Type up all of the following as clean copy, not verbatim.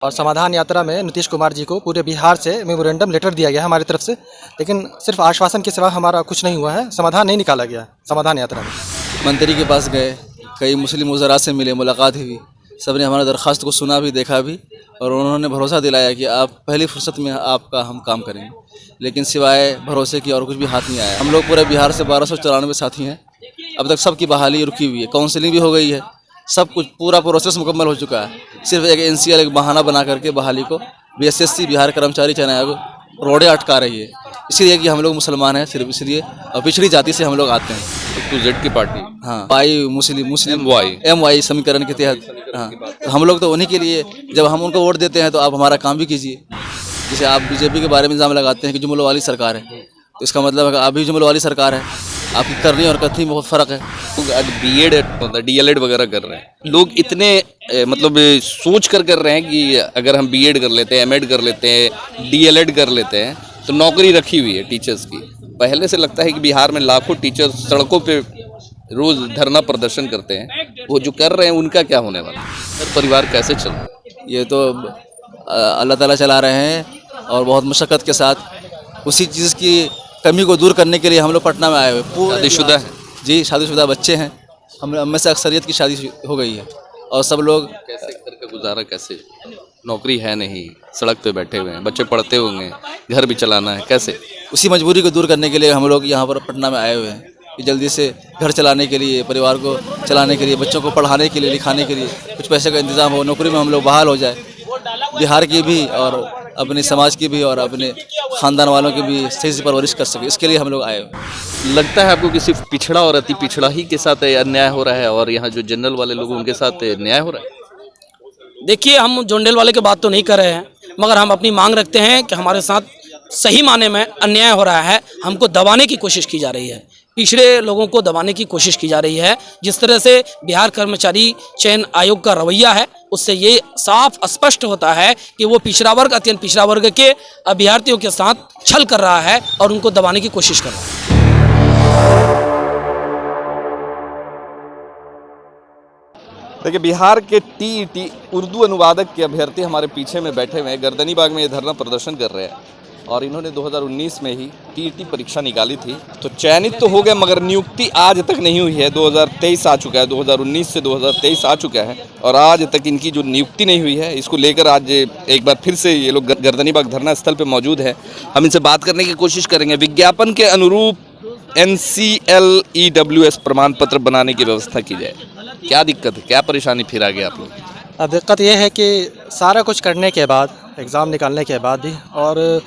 और समाधान यात्रा में नीतीश कुमार जी को पूरे बिहार से मेमोरेंडम लेटर दिया गया है हमारी तरफ से, लेकिन सिर्फ आश्वासन के सिवा हमारा कुछ नहीं हुआ है, समाधान नहीं निकाला गया समाधान यात्रा में। मंत्री के पास गए, कई मुस्लिम वज़रा से मिले, मुलाकात हुई, सब ने हमारा दरख्वास्त को सुना भी, देखा भी, और उन्होंने भरोसा दिलाया कि आप पहली फुर्सत में आपका हम काम करेंगे, लेकिन सिवाय भरोसे की और कुछ भी हाथ नहीं आया। हम लोग पूरे बिहार से 1294 साथी हैं, अब तक सबकी बहाली रुकी हुई है, काउंसलिंग भी हो गई है, सब कुछ पूरा प्रोसेस मुकम्मल हो चुका है। सिर्फ एक एनसीएल एक बहाना बना करके बहाली को बीएसएससी बिहार कर्मचारी चयन आयोग रोड़े अटका रही है, इसलिए कि हम लोग मुसलमान हैं, सिर्फ इसलिए, और पिछड़ी जाति से हम लोग आते हैं। तो जेड की पार्टी, हाँ, पाई मुस्लिम MY समीकरण के तहत, हाँ, तो हम लोग तो उन्हीं के लिए, जब हम उनको वोट देते हैं तो आप हमारा काम भी कीजिए। जैसे आप बीजेपी के बारे में इल्ज़ाम लगाते हैं कि जुमलों वाली सरकार है, तो इसका मतलब है कि आप भी जुमलों वाली सरकार है, आपकी करनी और कथनी में बहुत फ़र्क है। लोग आज बीएड DLED वगैरह कर रहे हैं, लोग इतने मतलब सोच कर रहे हैं कि अगर हम बीएड कर लेते हैं, एमएड कर लेते हैं, DLED कर लेते हैं तो नौकरी रखी हुई है टीचर्स की। पहले से लगता है कि बिहार में लाखों टीचर्स सड़कों पे रोज़ धरना प्रदर्शन करते हैं, वो जो कर रहे हैं उनका क्या होने वाला है? परिवार कैसे चल रहा है? ये तो अल्लाह ताला चला रहे हैं, और बहुत मशक्क़त के साथ उसी चीज़ की कमी को दूर करने के लिए हम लोग पटना में आए हुए। शादीशुदा है जी, शादीशुदा बच्चे हैं, हम में से अक्सरियत की शादी हो गई है, और सब लोग कैसे घर का गुजारा कैसे? नौकरी है नहीं, सड़क पे बैठे हुए हैं, बच्चे पढ़ते होंगे, घर भी चलाना है, कैसे? उसी मजबूरी को दूर करने के लिए हम लोग यहाँ पर पटना में आए हुए हैं कि जल्दी से घर चलाने के लिए, परिवार को चलाने के लिए, बच्चों को पढ़ाने के लिए, लिखाने के लिए कुछ पैसे का इंतज़ाम हो, नौकरी में हम लोग बहाल हो जाए, बिहार की भी और अपने समाज की भी और अपने ख़ानदान वालों की भी सही से परवरिश कर सके, इसके लिए हम लोग आए हुए। लगता है आपको कि सिर्फ पिछड़ा और अति पिछड़ा ही के साथ अन्याय हो रहा है और यहाँ जो जनरल वाले लोग उनके साथ न्याय हो रहा है? देखिए, हम जोंडेल वाले की बात तो नहीं कर रहे हैं, मगर हम अपनी मांग रखते हैं कि हमारे साथ सही माने में अन्याय हो रहा है, हमको दबाने की कोशिश की जा रही है, पिछड़े लोगों को दबाने की कोशिश की जा रही है। जिस तरह से बिहार कर्मचारी चयन आयोग का रवैया है, उससे ये साफ स्पष्ट होता है कि वो पिछड़ा वर्ग, अत्यंत पिछड़ा वर्ग के अभ्यर्थियों के साथ छल कर रहा है और उनको दबाने की कोशिश कर रहा है। देखिए, बिहार के TET उर्दू अनुवादक के अभ्यर्थी हमारे पीछे में बैठे हुए हैं, गर्दनीबाग में ये धरना प्रदर्शन कर रहे हैं, और इन्होंने 2019 में ही TET परीक्षा निकाली थी, तो चयनित तो हो गए, मगर नियुक्ति आज तक नहीं हुई है। 2023 आ चुका है, 2019 से 2023 आ चुका है, और आज तक इनकी जो नियुक्ति नहीं हुई है, इसको लेकर आज एक बार फिर से ये लोग गर्दनीबाग धरना स्थल पर मौजूद है। हम इनसे बात करने की कोशिश करेंगे। विज्ञापन के अनुरूप NCLEWS प्रमाण पत्र बनाने की व्यवस्था की जाए, क्या दिक्कत है, क्या परेशानी फिर आ गया आप लोग? अब दिक्कत यह है कि सारा कुछ करने के बाद, एग्ज़ाम निकालने के बाद भी और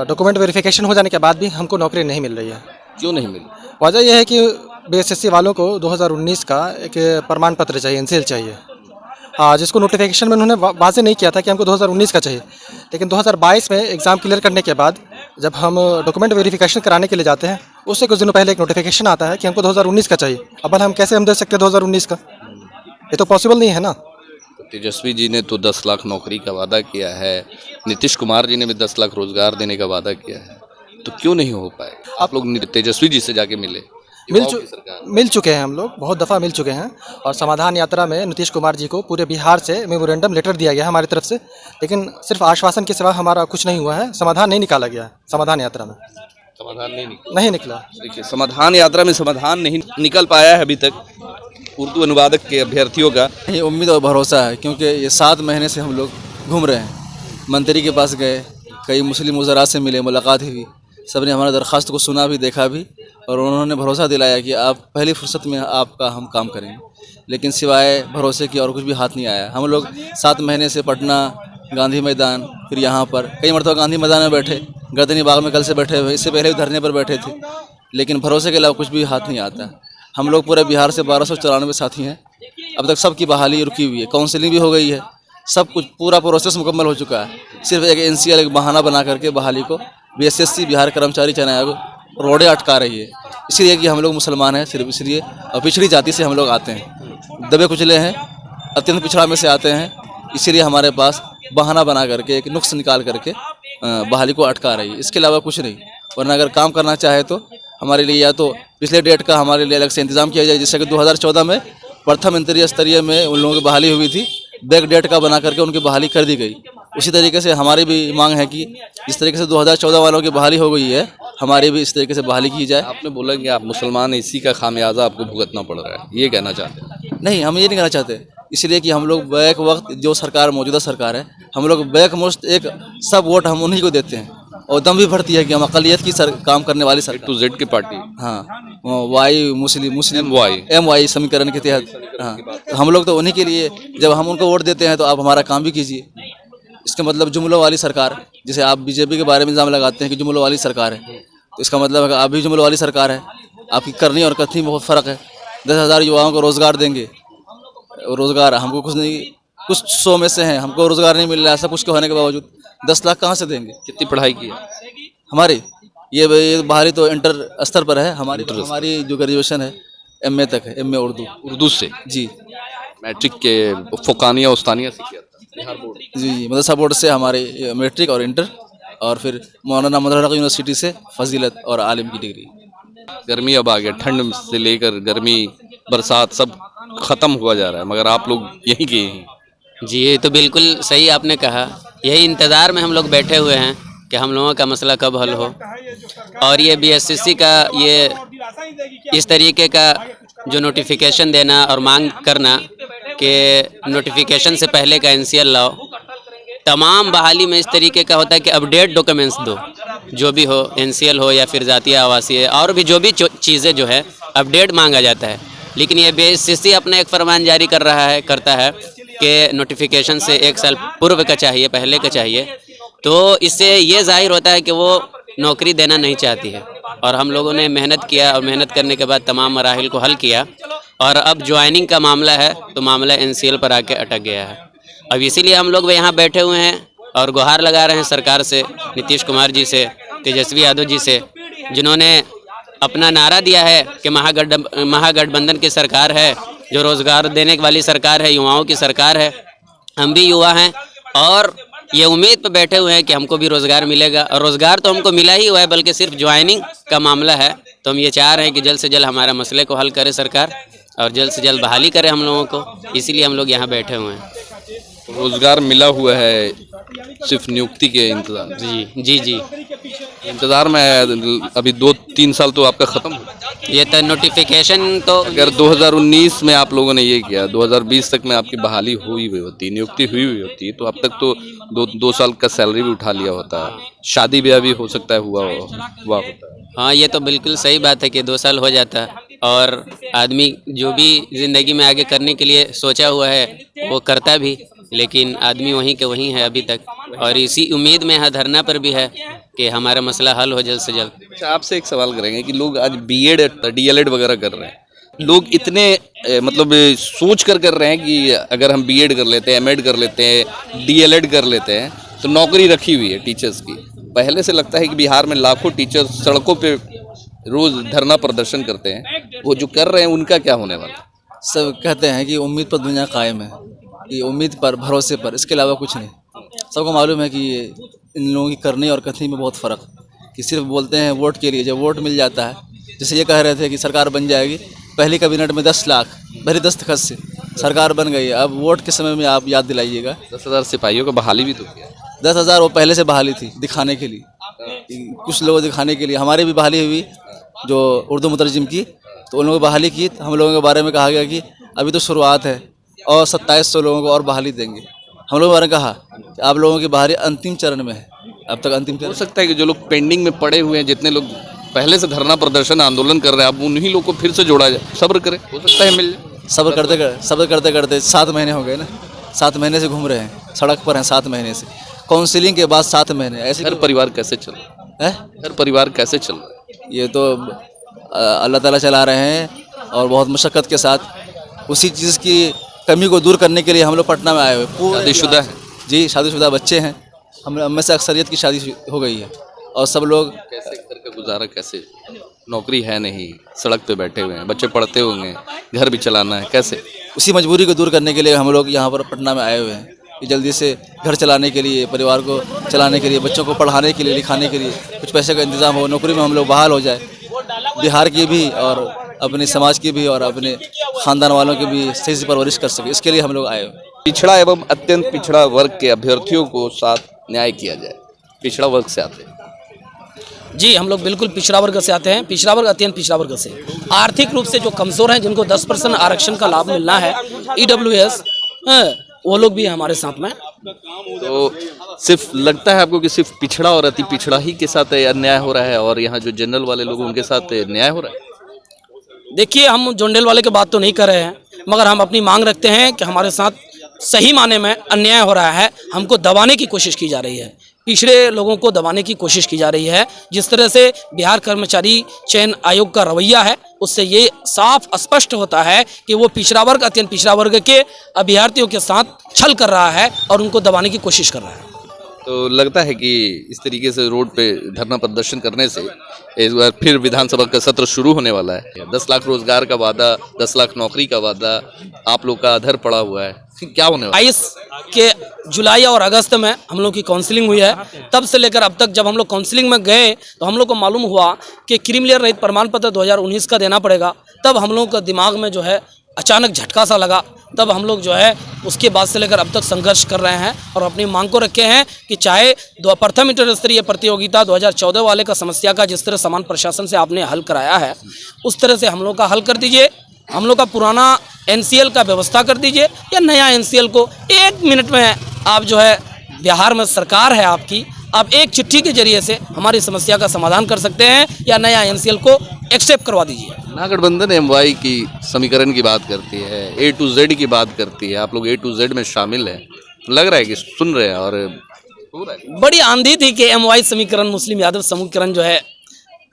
डॉक्यूमेंट वेरिफिकेशन हो जाने के बाद भी हमको नौकरी नहीं मिल रही है। क्यों नहीं मिली? वजह यह है कि BSSC वालों को 2019 का एक प्रमाण पत्र चाहिए, NCL चाहिए, हाँ, जिसको नोटिफिकेशन में उन्होंने वाज़ेह नहीं किया था कि हमको 2019 का चाहिए, लेकिन 2022 में एग्ज़ाम क्लियर करने के बाद जब हम डॉक्यूमेंट वेरिफिकेशन कराने के लिए जाते हैं, उससे कुछ दिनों पहले एक नोटिफिकेशन आता है कि हमको 2019 का चाहिए। अब हम कैसे हम दे सकते हैं 2019 का? ये तो पॉसिबल नहीं है ना। तेजस्वी जी ने तो 10 लाख नौकरी का वादा किया है, नीतीश कुमार जी ने भी 10 लाख रोजगार देने का वादा किया है, तो क्यों नहीं हो पाए? आप लोग तेजस्वी जी से जाके मिले? मिल चुके हैं, हम लोग बहुत दफ़ा मिल चुके हैं, और समाधान यात्रा में नीतीश कुमार जी को पूरे बिहार से मेमोरेंडम लेटर दिया गया है हमारी तरफ से, लेकिन सिर्फ आश्वासन के सिवा हमारा कुछ नहीं हुआ है, समाधान नहीं निकाला गया समाधान यात्रा में। समाधान नहीं निकला। देखिए, समाधान यात्रा में समाधान नहीं निकल पाया है अभी तक उर्दू अनुवादक के अभ्यर्थियों का। ये उम्मीद और भरोसा है, क्योंकि ये 7 महीने से हम लोग घूम रहे हैं, मंत्री के पास गए, कई मुस्लिम वज़रा से मिले, मुलाकात हुई, सब ने हमारा दरख्वास्त को सुना भी, देखा भी, और उन्होंने भरोसा दिलाया कि आप पहली फुर्सत में आपका हम काम करेंगे, लेकिन सिवाय भरोसे की और कुछ भी हाथ नहीं आया। हम लोग 7 महीने से पटना, गांधी मैदान, फिर यहाँ पर कई मरतबा गांधी मैदान में बैठे, गर्दनीबाग में कल से बैठे हुए, इससे पहले भी धरने पर बैठे थे, लेकिन भरोसे के अलावा कुछ भी हाथ नहीं आता। हम लोग पूरे बिहार से 1294 साथी हैं, अब तक सबकी बहाली रुकी हुई है, काउंसलिंग भी हो गई है, सब कुछ पूरा प्रोसेस मुकम्मल हो चुका है। सिर्फ एक NCL एक बहाना बना करके बहाली को BSSC बिहार कर्मचारी चयन आयोग रोड़े अटका रही है, इसलिए कि हम लोग मुसलमान हैं, सिर्फ इसलिए, और पिछड़ी जाति से हम लोग आते हैं, दबे कुचले हैं, अत्यंत पिछड़ा में से आते हैं, इसीलिए हमारे पास बहाना बना करके एक नुक्स निकाल करके बहाली को अटका रही है, इसके अलावा कुछ नहीं। वरना अगर काम करना चाहे तो हमारे लिए या तो पिछले डेट का हमारे लिए अलग से इंतज़ाम किया जाए, जिससे कि 2014 में प्रथम इंतरिय स्तरीय में उन लोगों की बहाली हुई थी, बैक डेट का बना करके उनकी बहाली कर दी गई। उसी तरीके से हमारी भी मांग है कि जिस तरीके से 2014 वालों की बहाली हो गई है, हमारी भी इस तरीके से बहाली की जाए। आपने बोला कि आप मुसलमान, इसी का खामियाजा आपको भुगतना पड़ रहा है, ये कहना चाहते हैं? नहीं, हम ये नहीं कहना चाहते, इसलिए कि हम लोग बैक वक्त जो सरकार मौजूदा सरकार है, हम लोग बैक मोस्ट एक सब वोट हम उन्हीं को देते हैं और दम भी भरती है कि हम अक़लियत की काम करने वाली सरकार। टू जेड की पार्टी, हाँ, वाई मुस्लिम MY समीकरण के तहत, हाँ, तो हम लोग तो उन्हीं के लिए, जब हम उनको वोट देते हैं तो आप हमारा काम भी कीजिए। इसका मतलब जुमलों वाली सरकार, जैसे आप बीजेपी के बारे में इल्ज़ाम लगाते हैं कि जुमलों वाली सरकार है, तो इसका मतलब है कि आप भी जुमलों वाली सरकार है। आपकी करनी और कथनी में बहुत फ़र्क है। 10,000 युवाओं को रोज़गार देंगे, रोज़गार हमको कुछ नहीं, कुछ 100 में से हैं, हमको रोज़गार नहीं मिल रहा है, सब कुछ के होने के बावजूद 10 लाख कहाँ से देंगे? कितनी पढ़ाई की है? हमारी ये बहाली तो इंटर स्तर पर है। हमारी जो ग्रेजुएशन है MA तक है, MA उर्दू से जी मैट्रिक के फ़ुकानिया उस्तानिया से किया था बिहार बोर्ड। जी, मदरसा बोर्ड से हमारे मैट्रिक और इंटर, और फिर मौलाना मदरसा यूनिवर्सिटी से फजीलत और आलिम की डिग्री। गर्मी अब आ गया, ठंड से लेकर गर्मी, बरसात सब ख़त्म हुआ जा रहा है, मगर आप लोग यहीं के हैं। जी, ये तो बिल्कुल सही आपने कहा। यही इंतज़ार में हम लोग बैठे हुए हैं कि हम लोगों का मसला कब हल हो। और ये BSSC का ये इस तरीके का जो नोटिफिकेशन देना और मांग करना कि नोटिफिकेशन से पहले का NCL लाओ, तमाम बहाली में इस तरीके का होता है कि अपडेट डॉक्यूमेंट्स दो, जो भी हो, NCL हो या फिर ज़ातिय आवासीय और भी जो भी चीज़ें जो है अपडेट मांगा जाता है। लेकिन ये BSSC अपना एक फरमान जारी करता है कि नोटिफिकेशन से 1 साल पूर्व का चाहिए, पहले का चाहिए। तो इससे ये जाहिर होता है कि वो नौकरी देना नहीं चाहती है। और हम लोगों ने मेहनत किया और मेहनत करने के बाद तमाम मराहिल को हल किया, और अब ज्वाइनिंग का मामला है तो मामला NCL पर आके अटक गया है। अब इसीलिए हम लोग यहाँ बैठे हुए हैं और गुहार लगा रहे हैं सरकार से, नीतीश कुमार जी से, तेजस्वी यादव जी से, जिन्होंने अपना नारा दिया है कि महागठबंधन की सरकार है, जो रोज़गार देने वाली सरकार है, युवाओं की सरकार है। हम भी युवा हैं और ये उम्मीद पे बैठे हुए हैं कि हमको भी रोज़गार मिलेगा, और रोज़गार तो हमको मिला ही हुआ है, बल्कि सिर्फ ज्वाइनिंग का मामला है। तो हम ये चाह रहे हैं कि जल्द से जल्द हमारा मसले को हल करे सरकार और जल्द से जल्द बहाली करे हम लोगों को। इसीलिए हम लोग यहाँ बैठे हुए हैं। रोज़गार मिला हुआ है, सिर्फ नियुक्ति के इंतज़ार। जी इंतज़ार में अभी 2-3 साल तो आपका ख़त्म हो। ये तो नोटिफिकेशन तो अगर 2019 में आप लोगों ने ये किया, 2020 तक में आपकी बहाली हुई होती, नियुक्ति हुई होती, तो अब तक तो 2 साल का सैलरी भी उठा लिया होता, शादी ब्याह भी हो सकता है हुआ होता। हाँ, ये तो बिल्कुल सही बात है कि 2 साल हो जाता, और आदमी जो भी ज़िंदगी में आगे करने के लिए सोचा हुआ है वो करता भी, लेकिन आदमी वहीं के वहीं है अभी तक। और इसी उम्मीद में यहाँ धरना पर भी है कि हमारा मसला हल हो जल्द से जल्द। अच्छा, आपसे एक सवाल करेंगे कि लोग आज BEd DLED वगैरह कर रहे हैं, लोग इतने मतलब सोच कर रहे हैं कि अगर हम BEd कर लेते हैं, MAd कर लेते हैं, DLED कर लेते हैं तो नौकरी रखी हुई है टीचर्स की। पहले से लगता है कि बिहार में लाखों टीचर्स सड़कों पे रोज़ धरना प्रदर्शन करते हैं, वो जो कर रहे हैं उनका क्या होने वाला? सब कहते हैं कि उम्मीद पर दुनिया कायम है, कि उम्मीद पर, भरोसे पर, इसके अलावा कुछ नहीं। सबको मालूम है कि इन लोगों की करनी और कथनी में बहुत फ़र्क, कि सिर्फ बोलते हैं वोट के लिए, जब वोट मिल जाता है, जैसे ये कह रहे थे कि सरकार बन जाएगी, पहली कैबिनेट में 10 लाख भरी दस्तखत से सरकार बन गई। अब वोट के समय में आप याद दिलाइएगा, 10,000 सिपाहियों का बहाली भी तो किया। 10,000 वो पहले से बहाली थी, दिखाने के लिए, कुछ लोगों दिखाने के लिए। हमारी भी बहाली हुई जो उर्दू मुतरजिम की, तो उन लोगों की बहाली की। हम लोगों के बारे में कहा गया कि अभी तो शुरुआत है और 2700 लोगों को और बहाली देंगे। हम लोगों के बारे में कहा कि आप लोगों की बहाली अंतिम चरण में है, अब तक अंतिम चरण। हो सकता है कि जो लोग पेंडिंग में पड़े हुए हैं, जितने लोग पहले से धरना प्रदर्शन आंदोलन कर रहे हैं, अब उन्हीं लोग को फिर से जोड़ा जाए, सब्र करें, हो सकता है मिल जाए। सब्र करते करते 7 महीने हो गए ना, 7 महीने से घूम रहे हैं, सड़क पर हैं 7 महीने से, काउंसिलिंग के बाद 7 महीने। ऐसे घर परिवार कैसे चल रहा है? घर परिवार कैसे चल रहा है? ये तो अल्लाह ताला चला रहे हैं, और बहुत मशक्क़त के साथ। उसी चीज़ की कमी को दूर करने के लिए हम लोग पटना में आए हुए। शादीशुदा है? जी, शादीशुदा बच्चे हैं। हम में से अक्सरियत की शादी हो गई है, और सब लोग कैसे घर का गुजारा कैसे? नौकरी है नहीं, सड़क पे बैठे हुए हैं, बच्चे पढ़ते होंगे, घर भी चलाना है, कैसे? उसी मजबूरी को दूर करने के लिए हम लोग यहाँ पर पटना में आए हुए हैं, कि जल्दी से घर चलाने के लिए, परिवार को चलाने के लिए, बच्चों को पढ़ाने के लिए, लिखाने के लिए कुछ पैसे का इंतज़ाम हो, नौकरी में हम लोग बहाल हो जाए, बिहार की भी और अपने समाज की भी और अपने ख़ानदान वालों की भी सही से परवरिश कर सके, इसके लिए हम लोग आए हुए हैं। पिछड़ा एवं अत्यंत पिछड़ा वर्ग के अभ्यर्थियों को साथ न्याय किया जाए। पिछड़ा वर्ग से आते हैं। जी, हम लोग बिल्कुल पिछड़ा वर्ग से आते हैं। पिछड़ा वर्ग अत्यंत पिछड़ा वर्ग से, आर्थिक रूप से जो कमज़ोर हैं, जिनको 10% आरक्षण का लाभ मिलना है, EWS, वो लोग भी हमारे साथ में। तो सिर्फ लगता है आपको कि सिर्फ पिछड़ा और अति पिछड़ा ही के साथ अन्याय हो रहा है और यहाँ जो जनरल वाले लोग उनके साथ न्याय हो रहा है? देखिए, हम जोंडेल वाले की बात तो नहीं कर रहे हैं, मगर हम अपनी मांग रखते हैं कि हमारे साथ सही माने में अन्याय हो रहा है। हमको दबाने की कोशिश की जा रही है, पिछड़े लोगों को दबाने की कोशिश की जा रही है। जिस तरह से बिहार कर्मचारी चयन आयोग का रवैया है, उससे ये साफ स्पष्ट होता है कि वो पिछड़ा वर्ग, अत्यंत पिछड़ा वर्ग के अभ्यर्थियों के साथ छल कर रहा है और उनको दबाने की कोशिश कर रहा है। तो लगता है कि इस तरीके से रोड पे धरना प्रदर्शन करने से इस बार फिर विधानसभा का सत्र शुरू होने वाला है। 10 लाख रोजगार का वादा, 10 लाख नौकरी का वादा आप लोग का अधर पड़ा हुआ है, क्या होने वाला है? 22 के जुलाई और अगस्त में हम लोग की काउंसलिंग हुई है। तब से लेकर अब तक जब हम लोग काउंसलिंग में गए तो हम लोग को मालूम हुआ कि क्रीमिलियर रहित प्रमाण पत्र 2019 का देना पड़ेगा। तब हम लोग का दिमाग में जो है अचानक झटका सा लगा। तब हम लोग जो है उसके बाद से लेकर अब तक संघर्ष कर रहे हैं और अपनी मांग को रखे हैं कि चाहे प्रथम इंटर स्तरीय प्रतियोगिता 2014 वाले का समस्या का जिस तरह समान प्रशासन से आपने हल कराया है, उस तरह से हम लोग का हल कर दीजिए। हम लोग का पुराना NCL का व्यवस्था कर दीजिए या नया NCL को 1 मिनट में आप जो है, बिहार में सरकार है आपकी, आप एक चिट्ठी के जरिए से हमारी समस्या का समाधान कर सकते हैं या नया NCL को एक्सेप्ट करवा दीजिए। महागठबंधन MY की समीकरण की बात करती है, A to Z की बात करती है, आप लोग A to Z में शामिल हैं, लग रहा है कि सुन रहे हैं और हो रहा है। बड़ी आंधी थी कि MY समीकरण, मुस्लिम यादव समीकरण जो है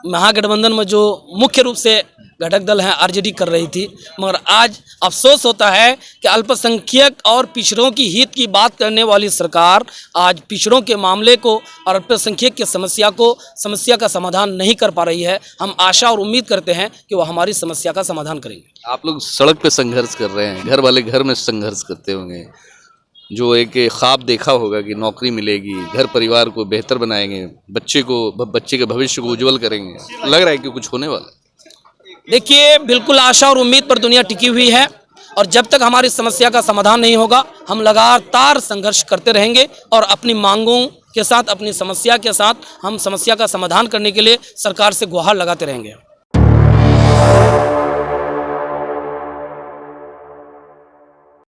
महागठबंधन में जो मुख्य रूप से घटक दल हैं RJD कर रही थी, मगर आज अफसोस होता है कि अल्पसंख्यक और पिछड़ों की हित की बात करने वाली सरकार आज पिछड़ों के मामले को और अल्पसंख्यक की समस्या का समाधान नहीं कर पा रही है। हम आशा और उम्मीद करते हैं कि वो हमारी समस्या का समाधान करेंगे। आप लोग सड़क पे संघर्ष कर रहे हैं, घर वाले घर में संघर्ष करते होंगे, जो एक ख्वाब देखा होगा कि नौकरी मिलेगी, घर परिवार को बेहतर बनाएंगे, बच्चे के भविष्य को उज्जवल करेंगे, लग रहा है कि कुछ होने वाला है? देखिए, बिल्कुल आशा और उम्मीद पर दुनिया टिकी हुई है और जब तक हमारी समस्या का समाधान नहीं होगा, हम लगातार संघर्ष करते रहेंगे और अपनी मांगों के साथ, अपनी समस्या के साथ हम समस्या का समाधान करने के लिए सरकार से गुहार लगाते रहेंगे।